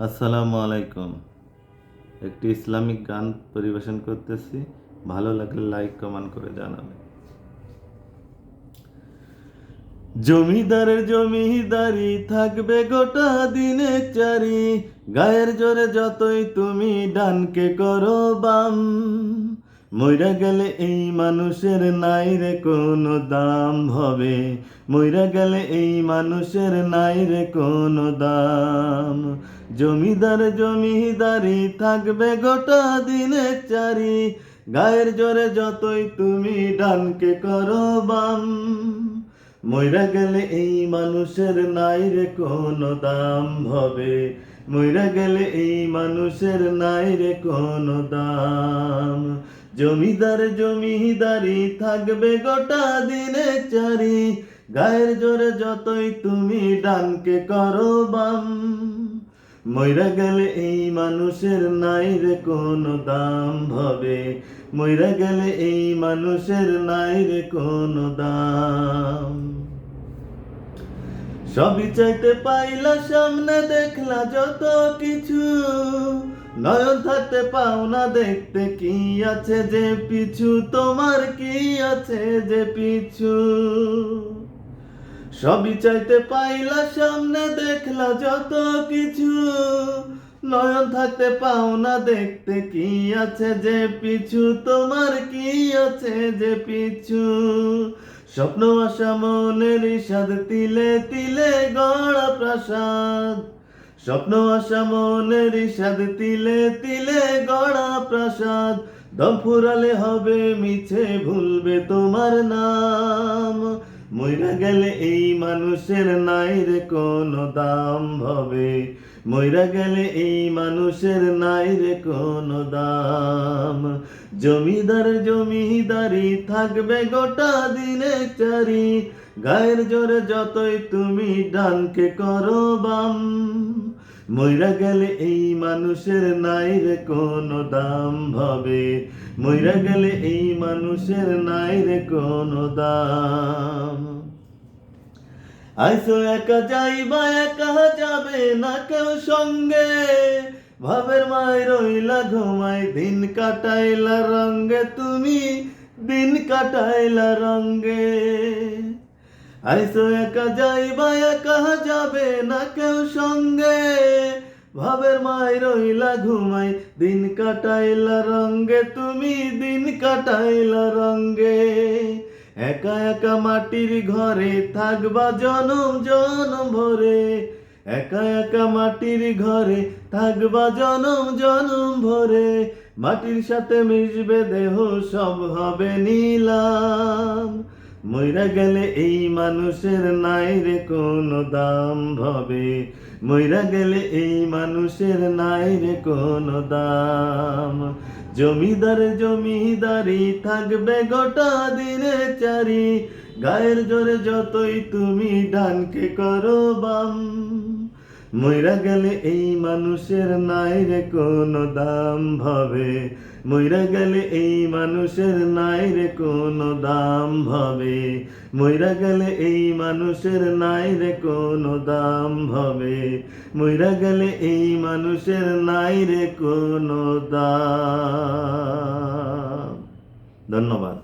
আসসালামু আলাইকুম। একটি ইসলামিক গান পরিবেশন করতেছি, ভালো লাগলে লাইক কমেন্ট করে জানাবেন। জমিদারের জমিদারি থাকবে গোটা দিনে চারি, গায়ের জোরে যতই তুমি ডানকে করো বাম, মইরা গেলে এই মানুষের নাই রে কোনো দাম হবে, মইরা গেলে এই মানুষের নাই রে কোনো দাম। জমিদার জমিদারি থাকবে গোটা দিনে চারি, গায়ের জোরে যতই তুমি ডানকে করো বাম, মইরা গেলে এই মানুষের নাই রে কোনো দাম হবে, মইরা গেলে এই মানুষের নাই রে কোনো দাম। জমিদার জমিদারি থাকবে গোটা দিনে চারি, গায়ের জোরে যতই তুমি ডানকে করো বাম, মইরা গেলে এই মানুষের নাই রে কোনো দাম হবে, মইরা গেলে এই মানুষের নাই রে কোনো দাম। সবই চাইতে পাইলা সামনে দেখলা যত কিছু, নয়ন থাকতে পাও না দেখতে কি আছে যে পিছু, তোমার কি আছে যে পিছু। সবই চাইতে পাইলা সামনে দেখলা যত কিছু, নয়ন থাকতে পাও না দেখতে কি আছে যে পিছু, তোমার কি আছে যে পিছু। স্বপ্ন আশা মনের ইশাদ তিলে তিলে গড়া প্রাসাদ, স্বপ্ন আশা মনের ইশাদ তিলে তিলে গড়া প্রাসাদ, দম ফুরালে হবে মিছে ভুলবে তোমার নাম, মইরা গেলে এই মানুষের নাই রে কোনো দাম হবে, মইরা গেলে এই মানুষের নাই রে কোনো দাম। জমিদার জমিদারি থাকবে গোটা দিনে চারি, গায়ের জোরে যতই তুমি ডানকে করো বাম, মইরা গেলে এই মানুষের নাই রে কোনো দাম হবে, মইরা গেলে এই মানুষের নাই রে কোনো দাম। আইসো একা যাইবা একা যাবে না কেউ সঙ্গে, ভাবের মায় রইলা ঘুমাই দিন কাটাইলা রঙ্গে, তুমি দিন কাটাইলা রঙ্গে। আইসো একা যাইবা একা যাবে না কেউ সঙ্গে, ভাবের মায় রইলা ঘুমাই দিন কাটাইলা রঙ্গে, তুমি দিন কাটাইলা রঙ্গে। একা একা মাটির ঘরে থাকবা জনম জনম ভরে, একা একা মাটির ঘরে থাকবা জনম জনম ভরে, মাটির সাথে মিশবে দেহ সব হবে নিলাম, মইরা গেলে এই মানুষের নাই রে কোনো দাম হবে, মইরা গেলে এই মানুষের নাই রে কোনো দাম। জমিদার জমিদারি থাকবে গোটা দিনে চারি, গায়ের জোরে যতই তুমি ডানকে করো বাম, মইরা গেলে এই মানুষের নাই রে কোনো দাম হবে, মইরা গেলে এই মানুষের নাই রে কোনো দাম হবে, মইরা গেলে এই মানুষের নাই রে কোনো দাম হবে, মইরা গেলে এই মানুষের নাই রে কোনো দাম। ধন্যবাদ।